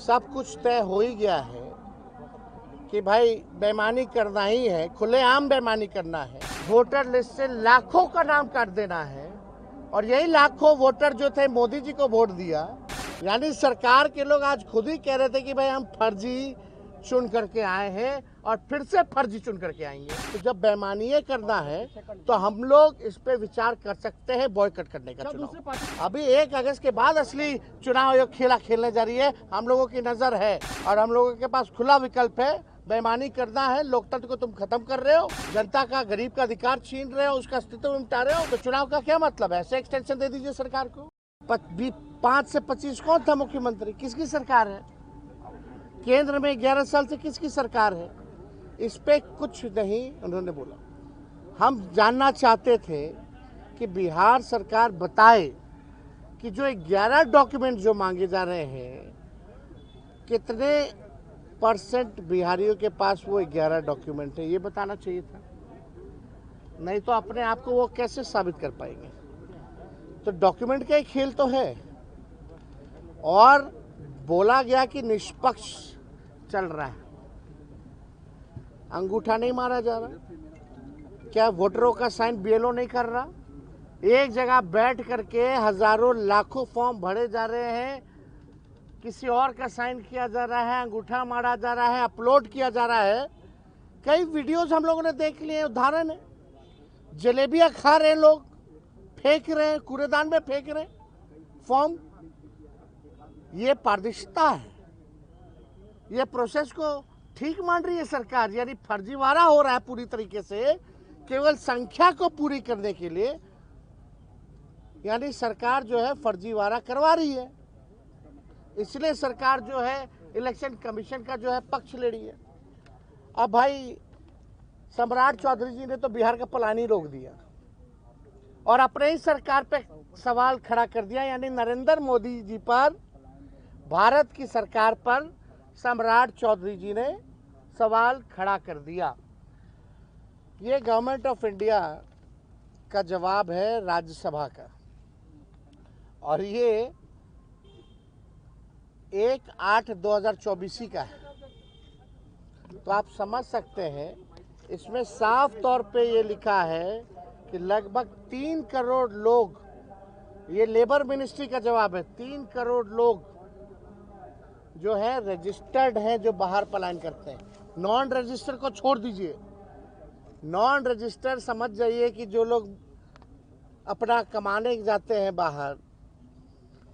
सब कुछ तय हो ही गया है कि भाई बेईमानी करना ही है, खुलेआम बेईमानी करना है। वोटर लिस्ट से लाखों का नाम काट देना है और यही लाखों वोटर जो थे मोदी जी को वोट दिया। यानी सरकार के लोग आज खुद ही कह रहे थे कि भाई हम फर्जी चुन करके आए हैं और फिर से फर्जी चुन करके आएंगे। तो जब बेईमानी करना है तो हम लोग इस पे विचार कर सकते हैं बॉयकॉट करने का चुनाव। अभी 1 अगस्त के बाद असली चुनाव आयोग खेला खेलने जा रही है, हम लोगों की नजर है और हम लोगों के पास खुला विकल्प है। बेईमानी करना है, लोकतंत्र को तुम खत्म कर रहे हो, जनता का गरीब का अधिकार छीन रहे हो, उसका अस्तित्व मिटा रहे हो, तो चुनाव का क्या मतलब है? ऐसे एक्सटेंशन दे दीजिए सरकार को। 5 से 25 कौन था मुख्यमंत्री? किसकी सरकार है? केंद्र में 11 साल से किसकी सरकार है? इस पे कुछ नहीं उन्होंने बोला। हम जानना चाहते थे कि बिहार सरकार बताए कि जो 11 डॉक्यूमेंट जो मांगे जा रहे हैं, कितने % बिहारियों के पास वो 11 डॉक्यूमेंट है, ये बताना चाहिए था। नहीं तो अपने आप को वो कैसे साबित कर पाएंगे? तो डॉक्यूमेंट का एक खेल तो है और बोला गया कि निष्पक्ष चल रहा है, अंगूठा नहीं मारा जा रहा। क्या वोटरों का साइन बीएलओ नहीं कर रहा? एक जगह बैठ करके हजारों लाखों फॉर्म भरे जा रहे हैं, किसी और का साइन किया जा रहा है, अंगूठा मारा जा रहा है, अपलोड किया जा रहा है। कई वीडियोस हम लोगों ने देख लिए, उदाहरण है, जलेबियां खा रहे हैं लोग, फेंक रहे हैं, कूड़ेदान में फेंक रहे हैं फॉर्म। ये पारदर्शिता है, ये प्रोसेस को ठीक मान रही है सरकार। यानी फर्जीवाड़ा हो रहा है पूरी तरीके से, केवल संख्या को पूरी करने के लिए। यानी सरकार जो है फर्जीवाड़ा करवा रही है, इसलिए सरकार जो है इलेक्शन कमीशन का जो है पक्ष ले रही है। अब भाई सम्राट चौधरी जी ने तो बिहार का पलान ही रोक दिया और अपने ही सरकार पे सवाल खड़ा कर दिया। यानी नरेंद्र मोदी जी पर, भारत की सरकार पर सम्राट चौधरी जी ने सवाल खड़ा कर दिया। ये गवर्नमेंट ऑफ इंडिया का जवाब है राज्यसभा का और ये 1/8/2024 का है। तो आप समझ सकते हैं, इसमें साफ तौर पे ये लिखा है कि लगभग 3 करोड़ लोग, ये लेबर मिनिस्ट्री का जवाब है, 3 करोड़ लोग जो है रजिस्टर्ड हैं, जो बाहर पलायन करते हैं। नॉन रजिस्टर्ड को छोड़ दीजिए, नॉन रजिस्टर्ड समझ जाइए कि जो लोग अपना कमाने जाते हैं बाहर,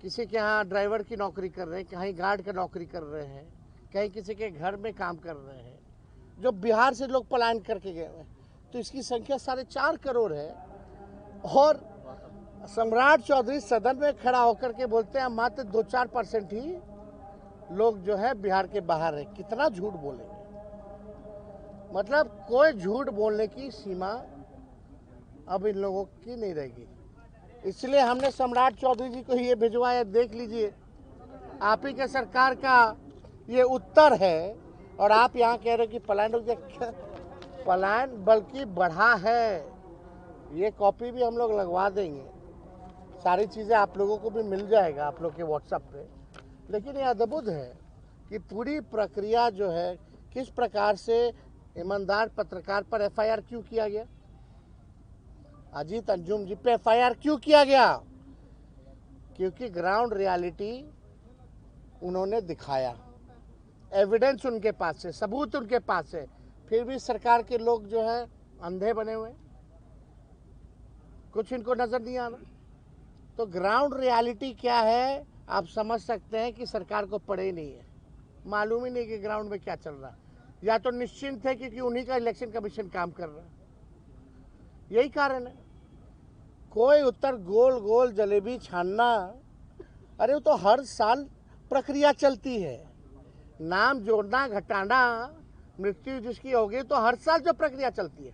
किसी के यहाँ ड्राइवर की नौकरी कर रहे हैं, कहीं गार्ड का नौकरी कर रहे हैं, कहीं किसी के घर में काम कर रहे हैं, जो बिहार से लोग पलायन करके गए हैं, तो इसकी संख्या 4.5 करोड़ है। और सम्राट चौधरी सदन में खड़ा होकर के बोलते हैं मात्र 2-4% ही लोग जो है बिहार के बाहर है। कितना झूठ बोलेंगे? मतलब कोई झूठ बोलने की सीमा अब इन लोगों की नहीं रहेगी। इसलिए हमने सम्राट चौधरी जी को ये भिजवाया, देख लीजिए, आप ही के सरकार का ये उत्तर है। और आप यहाँ कह रहे हो कि पलायन बल्कि बढ़ा है। ये कॉपी भी हम लोग लगवा देंगे, सारी चीज़ें आप लोगों को भी मिल जाएगा आप लोग के व्हाट्सएप पे। लेकिन ये अद्भुत है कि पूरी प्रक्रिया जो है, किस प्रकार से ईमानदार पत्रकार पर एफआईआर क्यों किया गया, अजीत अंजुम जी पे एफआईआर क्यों किया गया? क्योंकि ग्राउंड रियलिटी उन्होंने दिखाया, एविडेंस उनके पास है, सबूत उनके पास है, फिर भी सरकार के लोग जो है अंधे बने हुए, कुछ इनको नजर नहीं आ रहा। तो ग्राउंड रियलिटी क्या है आप समझ सकते हैं कि सरकार को पड़े ही नहीं है, मालूम ही नहीं कि ग्राउंड में क्या चल रहा है। या तो निश्चिंत है क्योंकि उन्हीं का इलेक्शन कमीशन काम कर रहा है, यही कारण है। कोई उत्तर गोल गोल जलेबी छानना, अरे वो तो हर साल प्रक्रिया चलती है। नाम जोड़ना, घटाना, मृत्यु जिसकी होगी तो हर साल जो प्रक्रिया चलती है।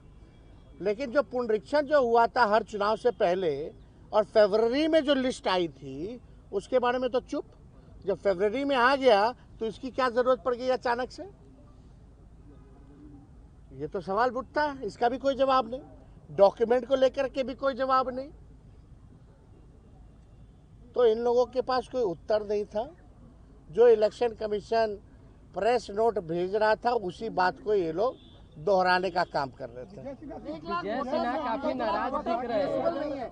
लेकिन जो पुनरीक्षण जो हुआ था हर चुनाव से पहले और फरवरी में जो लिस्ट आई थी उसके बारे में तो चुप। जब फरवरी में आ गया तो इसकी क्या जरूरत पड़ गई अचानक से? ये तो सवाल उठता है, इसका भी कोई जवाब नहीं, डॉक्यूमेंट को लेकर के भी कोई जवाब नहीं। तो इन लोगों के पास कोई उत्तर नहीं था जो इलेक्शन कमीशन प्रेस नोट भेज रहा था उसी बात को ये लोग दोहराने का काम कर रहे थे। विजय सिन्हा काफी नाराज दिख रहे हैं।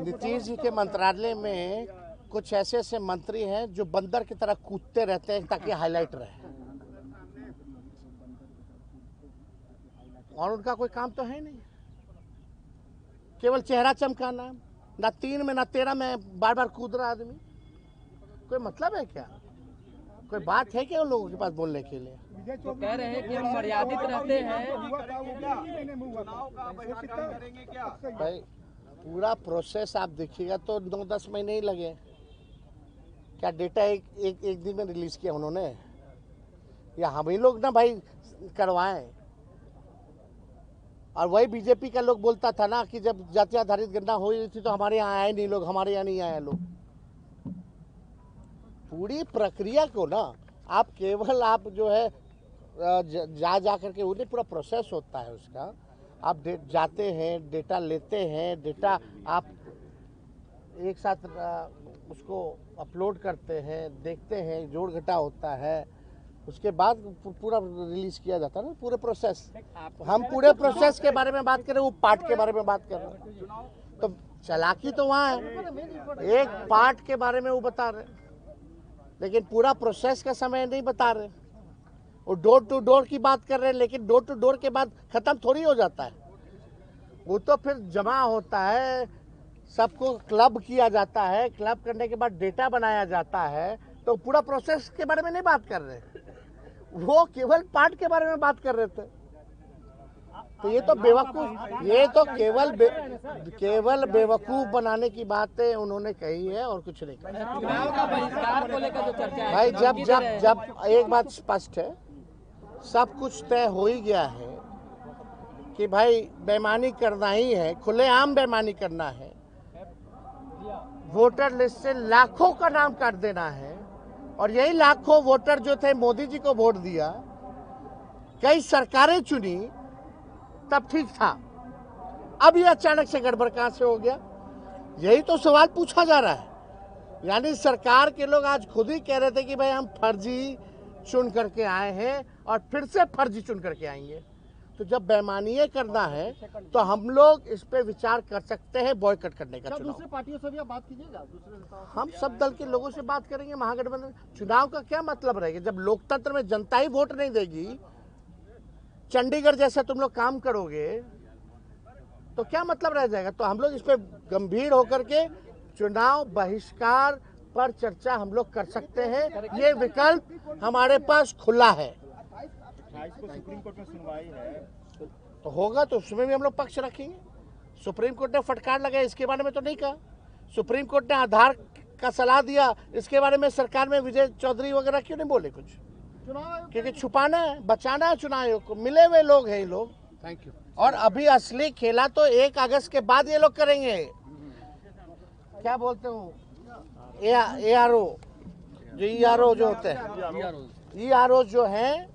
नीतीश जी के मंत्रालय में कुछ ऐसे ऐसे मंत्री हैं जो बंदर की तरह कूदते रहते हैं ताकि हाईलाइट रहे, और उनका कोई काम तो है नहीं, केवल चेहरा चमकाना। ना 3 में ना 13 में बार बार कूद रहा आदमी, कोई मतलब है क्या? कोई बात है क्या उन लोगों के पास बोलने के लिए? तो कह रहे हैं कि हम मर्यादित रहते हैं। भाई पूरा प्रोसेस आप देखिएगा तो 9-10 महीने ही लगे। क्या डेटा एक दिन में रिलीज किया उन्होंने, या हम ही लोग ना भाई करवाएं? और वही बीजेपी का लोग बोलता था ना कि जब जाति आधारित गणना हो रही थी तो हमारे यहाँ आए नहीं लोग, हमारे यहाँ नहीं आए लोग। पूरी प्रक्रिया को ना आप केवल आप जो है जा करके उन्हें पूरा प्रोसेस होता है उसका। आप जाते हैं, डेटा लेते हैं, डेटा आप एक साथ उसको अपलोड करते हैं, देखते हैं, जोड़ घटा होता है, उसके बाद पूरा रिलीज किया जाता है ना, पूरे प्रोसेस। हम पूरे प्रोसेस के बारे में बात करें, वो पार्ट के बारे में बात कर रहे हैं, तो चालाकी तो वहाँ है। एक पार्ट के बारे में वो बता रहे, लेकिन पूरा प्रोसेस का समय नहीं बता रहे। वो डोर टू डोर की बात कर रहे हैं, लेकिन डोर टू डोर के बाद खत्म थोड़ी हो जाता है। वो तो फिर जमा होता है, सबको क्लब किया जाता है, क्लब करने के बाद डेटा बनाया जाता है। तो पूरा प्रोसेस के बारे में नहीं बात कर रहे, वो केवल पार्ट के बारे में बात कर रहे थे। तो ये तो बेवकूफ, ये तो केवल बेवकूफ बनाने की बातें उन्होंने कही है और कुछ नहीं कहा। चुनाव का बहिष्कार को लेकर जो चर्चा है भाई जब एक बात स्पष्ट है, सब कुछ तय हो ही गया है कि भाई बेईमानी करना ही है, खुलेआम बेईमानी करना है, वोटर लिस्ट से लाखों का नाम काट देना है। और यही लाखों वोटर जो थे मोदी जी को वोट दिया, कई सरकारें चुनी, तब ठीक था। अब ये अचानक से गड़बड़ कहां से हो गया? यही तो सवाल पूछा जा रहा है। यानी सरकार के लोग आज खुद ही कह रहे थे कि भाई हम फर्जी चुन करके आए हैं और फिर से फर्जी चुन करके आएंगे। तो जब बेईमानी करना है तो हम लोग इस पे विचार कर सकते हैं बॉयकॉट करने का। दूसरे पार्टियों से भी आप बात कीजिएगा, दूसरे हम सब दल के लोगों से बात करेंगे। महागठबंधन चुनाव का क्या मतलब रहेगा जब लोकतंत्र में जनता ही वोट नहीं देगी? चंडीगढ़ जैसा तुम लोग काम करोगे तो क्या मतलब रह जाएगा? तो हम लोग इस पे गंभीर होकर के चुनाव बहिष्कार पर चर्चा हम लोग कर सकते हैं। ये विकल्प हमारे पास खुला है। सुप्रीम कोर्ट में सुनवाई है तो होगा, तो उसमें भी हम लोग पक्ष रखेंगे। सुप्रीम कोर्ट ने फटकार लगाया, इसके बारे में तो नहीं कहा। सुप्रीम कोर्ट ने आधार का सलाह दिया, इसके बारे में सरकार में विजय चौधरी वगैरह क्यों नहीं बोले कुछ? क्योंकि छुपाना है, बचाना है चुनाव आयोग को। मिले हुए लोग हैं ये लोग। Thank you. और अभी असली खेला तो 1 अगस्त के बाद ये लोग करेंगे। क्या बोलते हो, ARO जो ERO जो होते हैं, ERO जो है,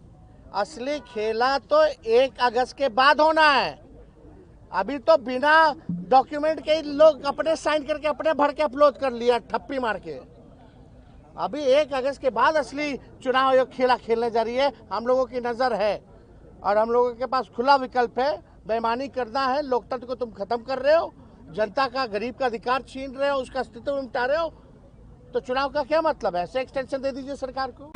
असली खेला तो 1 अगस्त के बाद होना है। अभी तो बिना डॉक्यूमेंट के लोग अपने साइन करके अपने भर के अपलोड कर लिया, ठप्पी मार के। अभी 1 अगस्त के बाद असली चुनाव आयोग खेला खेलने जा रही है। हम लोगों की नजर है और हम लोगों के पास खुला विकल्प है। बेईमानी करना है, लोकतंत्र को तुम खत्म कर रहे हो, जनता का, गरीब का अधिकार छीन रहे हो, उसका अस्तित्व मिटा रहे हो, तो चुनाव का क्या मतलब है? ऐसे एक्सटेंशन दे दीजिए सरकार को।